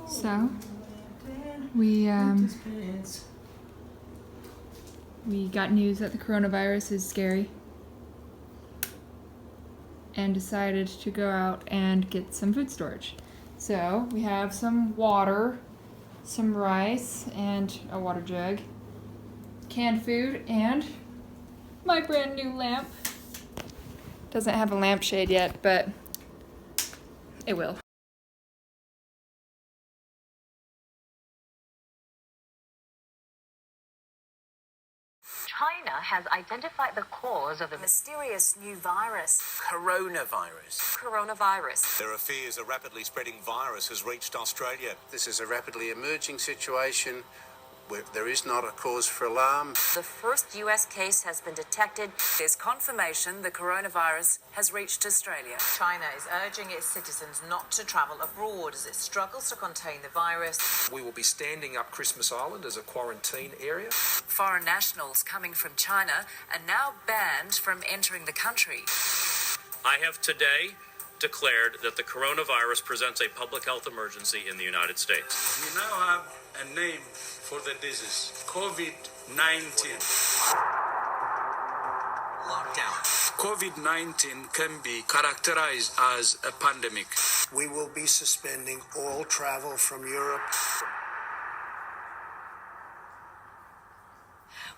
So, we got news that the coronavirus is scary and decided to go out and get some food storage. So, we have some water, some rice, and a water jug, canned food, and my brand new lamp. Doesn't have a lampshade yet, but it will. China has identified the cause of the mysterious new virus. Coronavirus. There are fears a rapidly spreading virus has reached Australia. This is a rapidly emerging situation where there is not a cause for alarm. The first US case has been detected. There's confirmation the coronavirus has reached Australia. China is urging its citizens not to travel abroad as it struggles to contain the virus. We will be standing up Christmas Island as a quarantine area. Foreign nationals coming from China are now banned from entering the country. I have today declared that the coronavirus presents a public health emergency in the United States. We now have a name for the disease, COVID-19. Lockdown. COVID-19 can be characterized as a pandemic. We will be suspending all travel from Europe.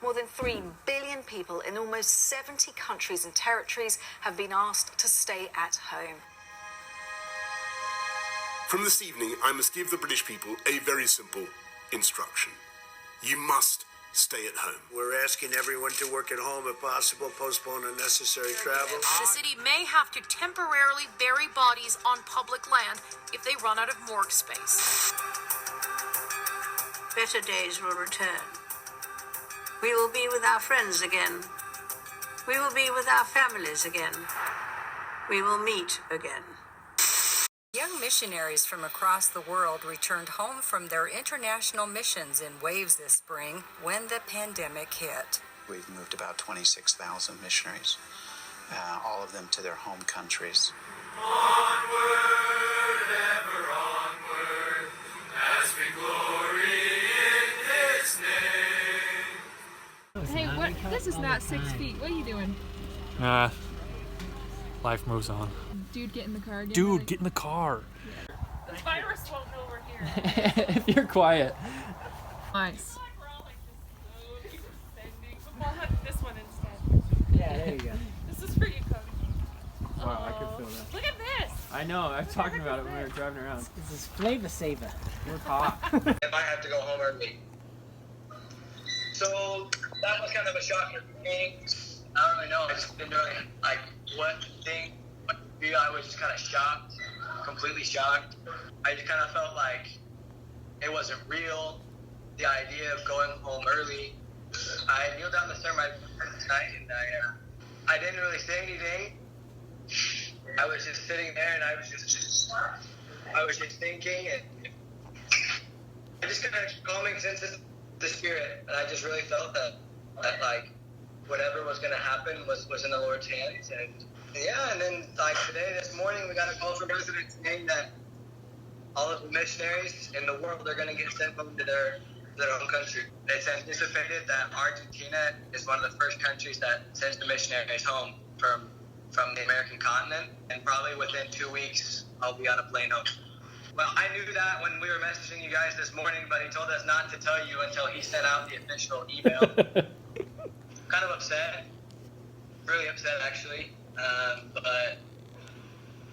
More than 3 billion people in almost 70 countries and territories have been asked to stay at home. From this evening, I must give the British people a very simple instruction. You must stay at home. We're asking everyone to work at home if possible, postpone unnecessary travel. The city may have to temporarily bury bodies on public land if they run out of morgue space. Better days will return. We will be with our friends again. We will be with our families again. We will meet again. Young missionaries from across the world returned home from their international missions in waves this spring when the pandemic hit. We've moved about 26,000 missionaries, all of them to their home countries. Onward, ever onward, as we glory in His name. Hey, what? This is not 6 feet. What are you doing? Life moves on. Dude, get in the car again. Dude, get in the car. The virus won't know we're here. If you're quiet. Nice. We'll have this one instead. Yeah, there you go. This is for you, Cody. Wow, I could feel that. Look at this. I know, I was talking about it when we were driving around. This is flavor saver. We're hot. If I have to go home early. So that was kind of a shocker for me. I don't really know. I just didn't really like what to think. I was just kind of shocked, completely shocked. I just kind of felt like it wasn't real. The idea of going home early. I kneeled down the stair my tonight and I didn't really say anything. I was just sitting there and I was just thinking, and I just kind of calming sense of the spirit, and I just really felt that like whatever was going to happen was in the Lord's hands. And yeah, and then like today, this morning, we got a call from residents saying that all of the missionaries in the world are going to get sent home to their own country. It's anticipated that Argentina is one of the first countries that sends the missionaries home from the American continent, and probably within 2 weeks, I'll be on a plane home. Well, I knew that when we were messaging you guys this morning, but he told us not to tell you until he sent out the official email. Kind of upset, really upset actually, but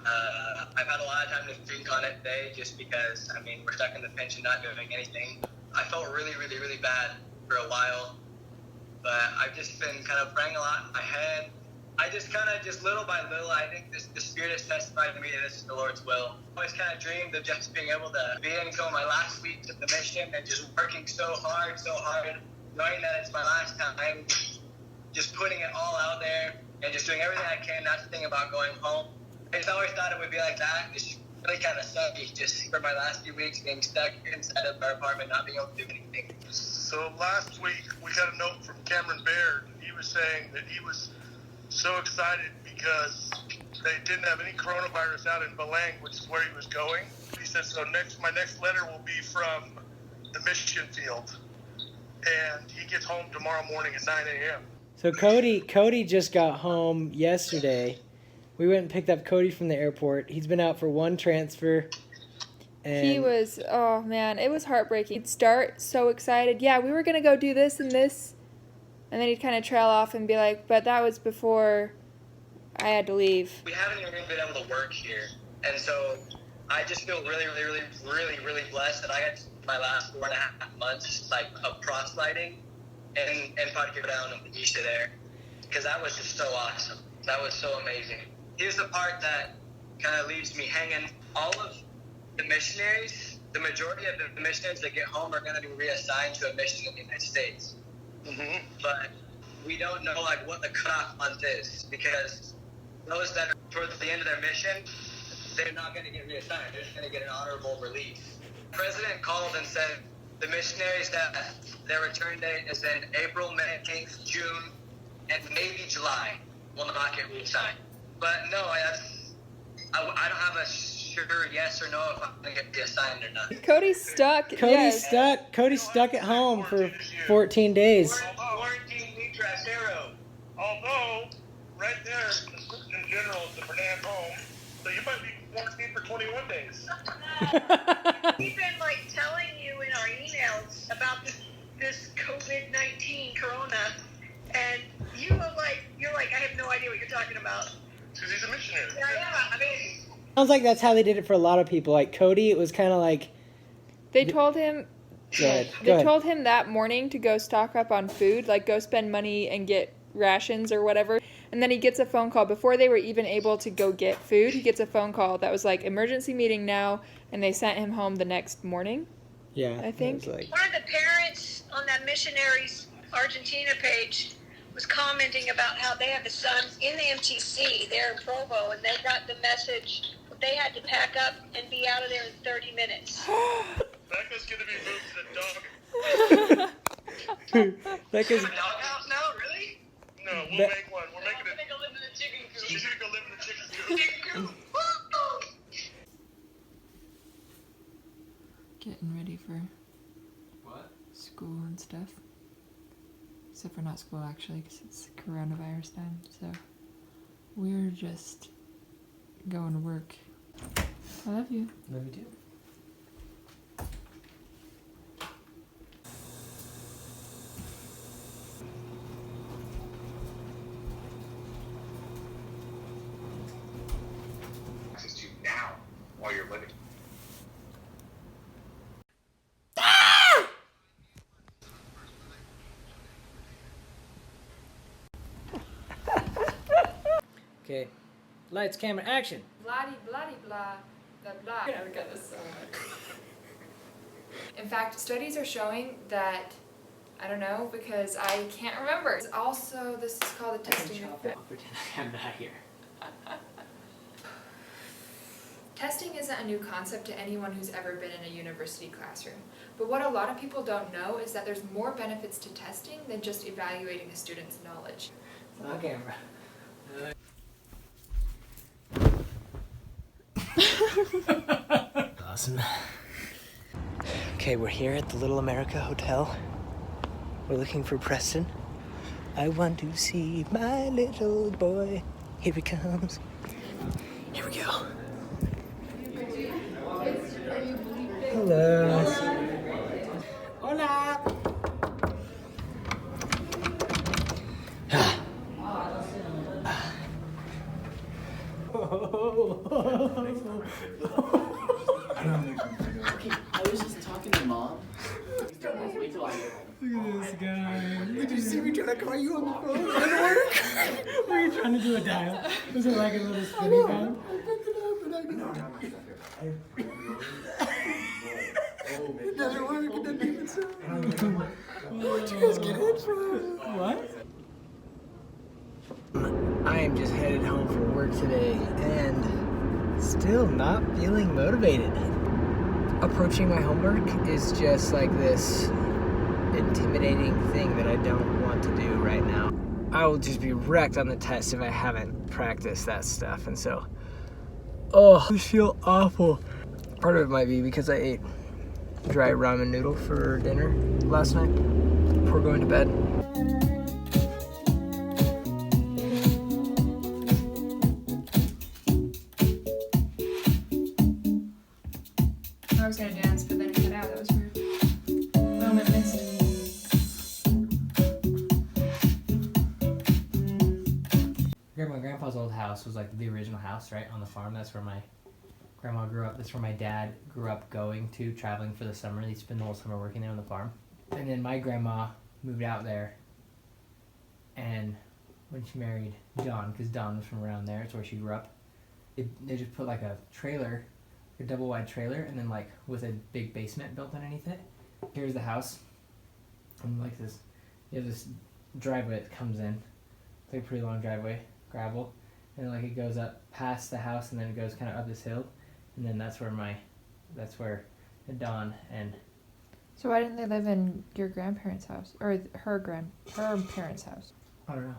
I've had a lot of time to think on it today just because, I mean, we're stuck in the pension not doing anything. I felt really, really, really bad for a while, but I've just been kind of praying a lot in my head. I just kind of, just little by little, I think the Spirit has testified to me that this is the Lord's will. I always kind of dreamed of just being able to be until my last weeks of the mission and just working so hard, knowing that it's my last time, just putting it all out there and just doing everything I can, not to think about going home. I just always thought it would be like that. It's really kind of sucky just for my last few weeks being stuck inside of our apartment, not being able to do anything. So last week, we got a note from Cameron Baird. He was saying that he was so excited because they didn't have any coronavirus out in Belang, which is where he was going. He he said, so my next letter will be from the mission field. And he gets home tomorrow morning at 9 a.m. So Cody just got home yesterday. We went and picked up Cody from the airport. He's been out for one transfer. And He was, oh man, it was heartbreaking. He'd start so excited. Yeah, we were going to go do this and this. And then he'd kind of trail off and be like, but that was before I had to leave. We haven't even been able to work here. And so I just feel really blessed that I had my last 4.5 months like of proselyting and Padre down in Padilla there. Because that was just so awesome. That was so amazing. Here's the part that kind of leaves me hanging. All of the missionaries, the majority of the missionaries that get home are going to be reassigned to a mission in the United States. Mm-hmm. But we don't know like what the cutoff month is, because those that are towards the end of their mission, they're not going to get reassigned. They're just going to get an honorable release. The president called and said the missionaries that their return date is in April, May, June, and maybe July will not get reassigned. But no, I don't have a sure yes or no if I'm going to get reassigned or not. Cody's stuck. Cody's stuck at home for 14 days. Quarantine Trasero. Although, right there, the description in general is the Fernand home, so you might be quarantined for 21 days. We've been like telling you in our emails about this COVID-19 corona, and you're like, I have no idea what you're talking about. Because he's a missionary. Yeah, I mean. Sounds like that's how they did it for a lot of people. Like Cody, it was kind of like They told him. Go ahead. They told him that morning to go stock up on food, like go spend money and get rations or whatever. And then he gets a phone call before they were even able to go get food. He gets a phone call that was like emergency meeting now, and they sent him home the next morning. Yeah, I think. One of the parents on that missionaries Argentina page was commenting about how they have the sons in the MTC there in Provo, and they got the message that they had to pack up and be out of there in 30 minutes. Becca's going to be moved to the dog. Becca's a doghouse now, really? No, we'll make one. We're making it. Go live in the chicken coop. She's going to go live in the chicken coop. Getting ready for school and stuff. Except for not school, actually, because it's coronavirus time. So we're just going to work. I love you. Love you too. Access to now while you're living. Okay, lights, camera, action. Bloody, bloody, blah, blah, blah. I got this so much. In fact, studies are showing that, I don't know, because I can't remember. Also, this is called the testing effect. I'll pretend I'm not here. Testing isn't a new concept to anyone who's ever been in a university classroom. But what a lot of people don't know is that there's more benefits to testing than just evaluating a student's knowledge. On camera. Awesome. Okay, we're here at the Little America Hotel. We're looking for Preston. I want to see my little boy. Here he comes. Here we go. Hello. Hola. I was just talking to Mom. Wait till I get home. Look at this guy. Did you see me trying to call you on the phone? It didn't work. Were you trying to do a dial? Was it like a little spinny phone? I picked it up and I didn't. It doesn't work. It doesn't even sound. Where'd you guys get it from? What? I am just headed home from work today and still not feeling motivated. Approaching my homework is just like this intimidating thing that I don't want to do right now. I will just be wrecked on the test if I haven't practiced that stuff, and so, I feel awful. Part of it might be because I ate dry ramen noodle for dinner last night before going to bed. I was gonna dance, but then it cut out. That was weird. Moment missed. My grandpa's old house was like the original house, right, on the farm. That's where my grandma grew up. That's where my dad grew up going to, traveling for the summer. He'd spend the whole summer working there on the farm. And then my grandma moved out there. And when she married Don, because Don was from around there, it's where she grew up, they just put like a trailer, a double wide trailer, and then like with a big basement built underneath it. Here's the house. And like this, you have this driveway that comes in. It's like a pretty long driveway, gravel. And then like it goes up past the house, and then it goes kind of up this hill. And then that's where Don and... So why didn't they live in your grandparents' house? Or her parents' house? I don't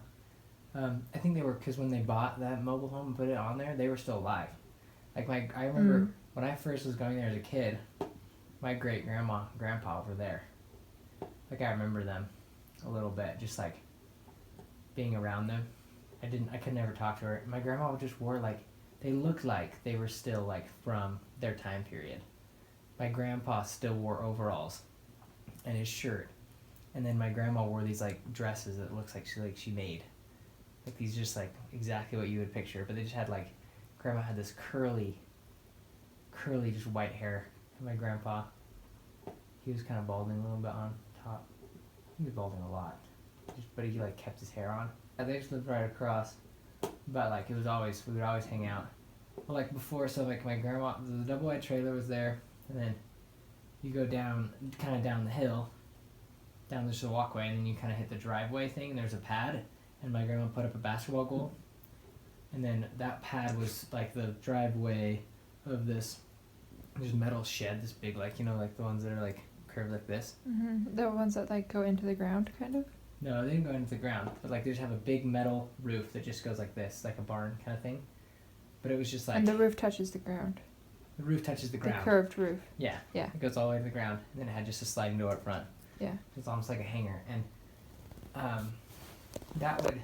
know. I think they were, because when they bought that mobile home and put it on there, they were still alive. Like I remember when I first was going there as a kid, my great-grandma and grandpa were there. Like I remember them a little bit, just like being around them. I could never talk to her. My grandma just wore like, they looked like they were still like from their time period. My grandpa still wore overalls and his shirt. And then my grandma wore these like dresses that looks like she made. Like these just like exactly what you would picture. But they just had like, grandma had this curly just white hair. And my grandpa, he was kind of balding a little bit on top. He was balding a lot. But he like kept his hair on. They just lived right across. But like we would always hang out. Well, like before, so like my grandma, the double wide trailer was there. And then you go down, kind of down the hill, down just the walkway, and then you kind of hit the driveway thing, and there's a pad, and my grandma put up a basketball goal, and then that pad was like the driveway of this metal shed, this big, like, you know, like the ones that are like curved like this. Mm-hmm. The ones that like go into the ground, kind of? No, they didn't go into the ground, but like they just have a big metal roof that just goes like this, like a barn kind of thing. But it was just like... And the roof touches the ground. The roof touches the ground. The curved roof. Yeah. Yeah. It goes all the way to the ground. And then it had just a sliding door up front. Yeah. It's almost like a hanger. And that would,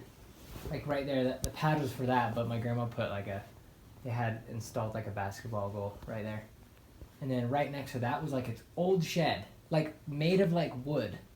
like right there, the pad was for that, but my grandma put like they had installed like a basketball goal right there. And then right next to that was like its old shed, like made of like wood.